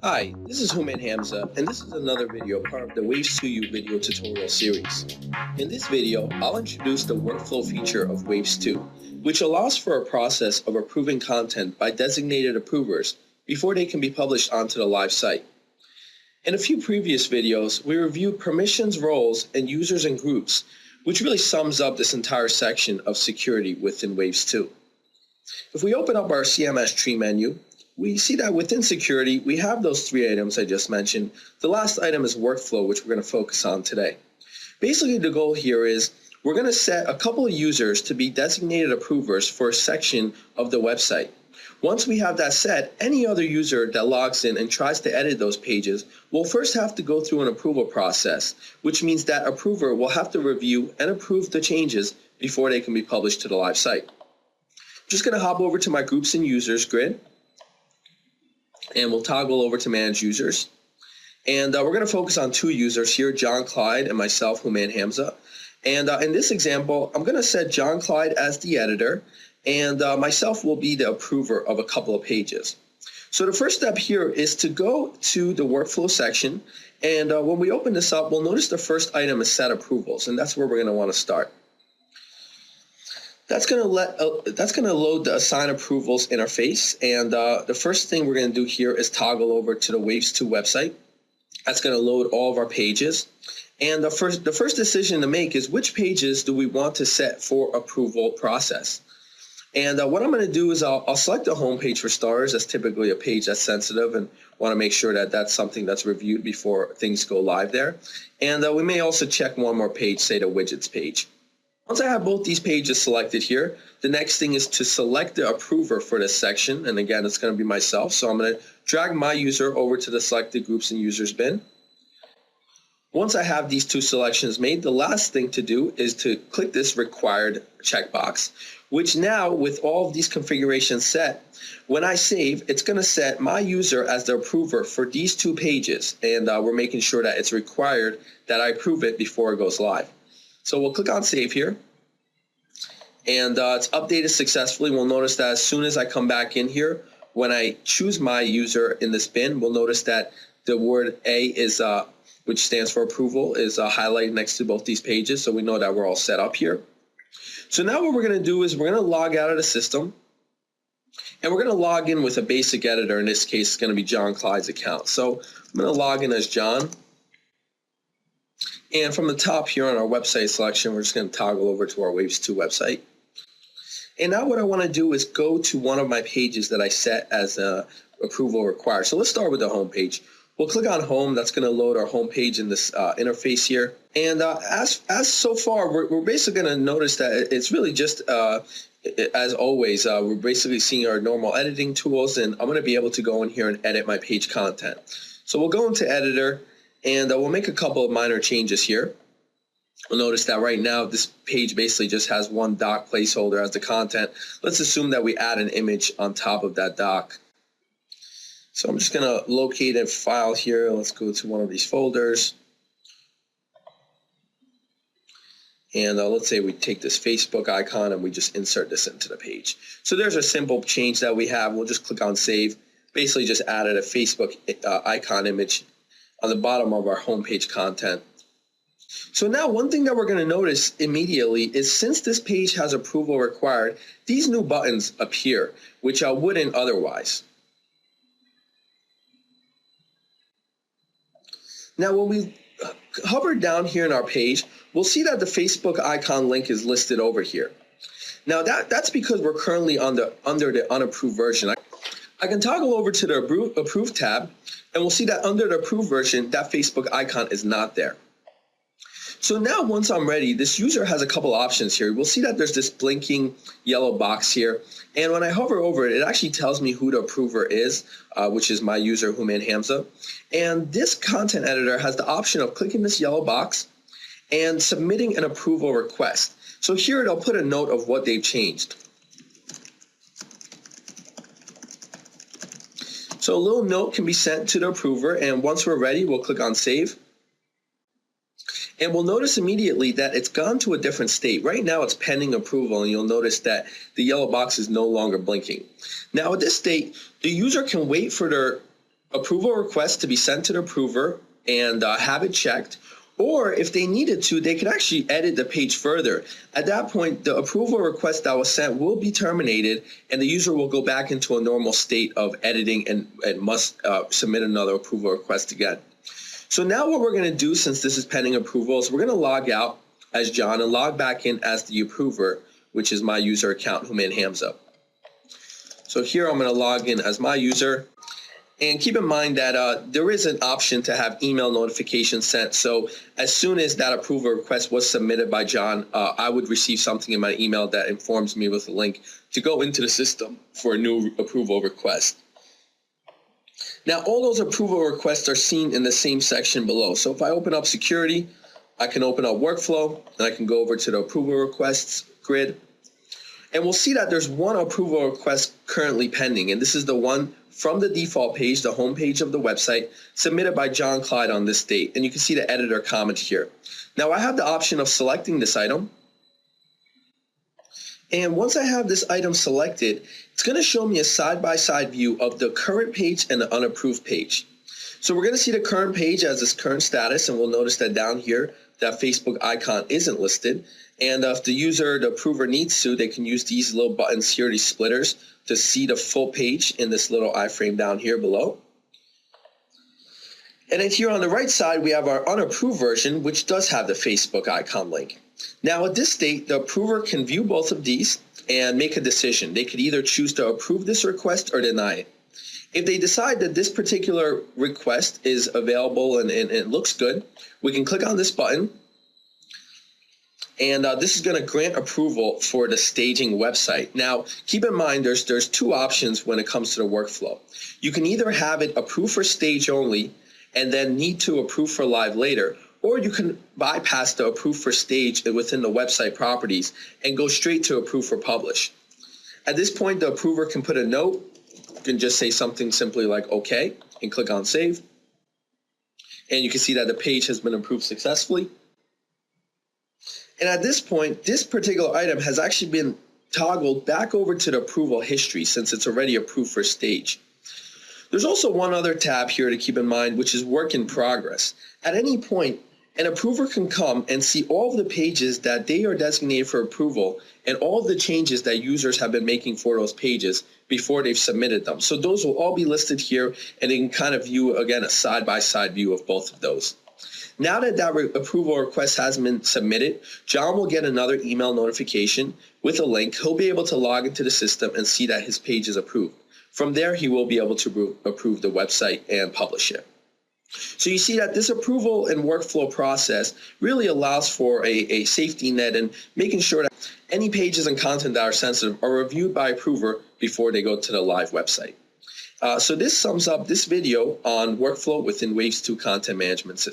Hi, this is Human Hamza, and this is another video part of the Waves 2U video tutorial series. In this video, I'll introduce the workflow feature of Waves 2, which allows for a process of approving content by designated approvers before they can be published onto the live site. In a few previous videos, we reviewed permissions, roles, and users and groups, which really sums up this entire section of security within Waves 2. If we open up our CMS tree menu, we see that within security, we have those three items I just mentioned. The last item is workflow, which we're going to focus on today. Basically, the goal here is we're going to set a couple of users to be designated approvers for a section of the website. Once we have that set, any other user that logs in and tries to edit those pages will first have to go through an approval process, which means that approver will have to review and approve the changes before they can be published to the live site. I'm just going to hop over to my groups and users grid, and we'll toggle over to manage users. And we're going to focus on two users here, John Clyde and myself, Human Hamza. And in this example, I'm going to set John Clyde as the editor, and myself will be the approver of a couple of pages. So the first step here is to go to the workflow section, and when we open this up, we'll notice the first item is set approvals, and that's where we're going to want to start. That's going to load the assign approvals interface, and the first thing we're going to do here is toggle over to the Waves 2 website. That's going to load all of our pages, and the first decision to make is which pages do we want to set for approval process. And what I'm going to do is I'll select the home page for starters. That's typically a page that's sensitive and want to make sure that that's something that's reviewed before things go live there. And we may also check one more page, say the widgets page. Once I have both these pages selected here, the next thing is to select the approver for this section. And again, it's going to be myself. So I'm going to drag my user over to the selected groups and users bin. Once I have these two selections made, the last thing to do is to click this required checkbox, which now with all of these configurations set, when I save, it's going to set my user as the approver for these two pages. And we're making sure that it's required that I approve it before it goes live. So we'll click on save here, and it's updated successfully. We'll notice that as soon as I come back in here, when I choose my user in this bin, we'll notice that the word A is, which stands for approval, is highlighted next to both these pages, so we know that we're all set up here. So now what we're going to do is we're going to log out of the system, and we're going to log in with a basic editor. In this case, it's going to be John Clyde's account. So I'm going to log in as John. And from the top here on our website selection, we're just going to toggle over to our Waves 2 website. And now what I want to do is go to one of my pages that I set as approval required. So let's start with the home page. We'll click on home. That's going to load our home page in this interface here. And as so far, we're basically going to notice that it's really just, as always, we're basically seeing our normal editing tools. And I'm going to be able to go in here and edit my page content. So we'll go into editor. And we'll make a couple of minor changes here. We'll notice that right now this page basically just has one doc placeholder as the content. Let's assume that we add an image on top of that doc. So I'm just going to locate a file here. Let's go to one of these folders. And let's say we take this Facebook icon and we just insert this into the page. So there's a simple change that we have. We'll just click on save. Basically just added a Facebook icon image on the bottom of our homepage content. So now one thing that we're going to notice immediately is since this page has approval required, these new buttons appear, which wouldn't otherwise. Now when we hover down here in our page, we'll see that the Facebook icon link is listed over here. Now that's because we're currently under the unapproved version. I can toggle over to the approved tab, and we'll see that under the approved version, that Facebook icon is not there. So now once I'm ready, this user has a couple options here. We'll see that there's this blinking yellow box here. And when I hover over it, it actually tells me who the approver is, which is my user, Human Hamza. And this content editor has the option of clicking this yellow box and submitting an approval request. So here it'll put a note of what they've changed. So a little note can be sent to the approver, and once we're ready, we'll click on save. And we'll notice immediately that it's gone to a different state. Right now it's pending approval, and you'll notice that the yellow box is no longer blinking. Now at this state, the user can wait for their approval request to be sent to the approver and have it checked. Or if they needed to, they could actually edit the page further. At that point, the approval request that was sent will be terminated, and the user will go back into a normal state of editing and must submit another approval request again. So now what we're going to do, since this is pending approval, is we're going to log out as John and log back in as the approver, which is my user account, Human Hamza. So here I'm going to log in as my user. And keep in mind that there is an option to have email notifications sent. So as soon as that approval request was submitted by John, I would receive something in my email that informs me with a link to go into the system for a new approval request. Now, all those approval requests are seen in the same section below. So if I open up security, I can open up workflow, and I can go over to the approval requests grid. And we'll see that there's one approval request currently pending, and this is the one from the default page, the home page of the website, submitted by John Clyde on this date. And you can see the editor comment here. Now, I have the option of selecting this item. And once I have this item selected, it's going to show me a side-by-side view of the current page and the unapproved page. So we're going to see the current page as its current status, and we'll notice that down here, that Facebook icon isn't listed. And if the user, the approver needs to, they can use these little buttons here, these splitters, to see the full page in this little iframe down here below. And then here on the right side, we have our unapproved version, which does have the Facebook icon link. Now at this state, the approver can view both of these and make a decision. They could either choose to approve this request or deny it. If they decide that this particular request is available and it looks good, we can click on this button. And this is going to grant approval for the staging website. Now, keep in mind there's two options when it comes to the workflow. You can either have it approved for stage only and then need to approve for live later, or you can bypass the approve for stage within the website properties and go straight to approve for publish. At this point, the approver can put a note. You can just say something simply like OK and click on save. And you can see that the page has been approved successfully. And at this point, this particular item has actually been toggled back over to the approval history since it's already approved for stage. There's also one other tab here to keep in mind, which is work in progress. At any point, an approver can come and see all of the pages that they are designated for approval and all of the changes that users have been making for those pages before they've submitted them. So those will all be listed here, and they can kind of view, again, a side-by-side view of both of those. Now that approval request has been submitted, John will get another email notification with a link. He'll be able to log into the system and see that his page is approved. From there, he will be able to approve the website and publish it. So you see that this approval and workflow process really allows for a safety net and making sure that any pages and content that are sensitive are reviewed by approver before they go to the live website. So this sums up this video on workflow within Waves 2 content management system.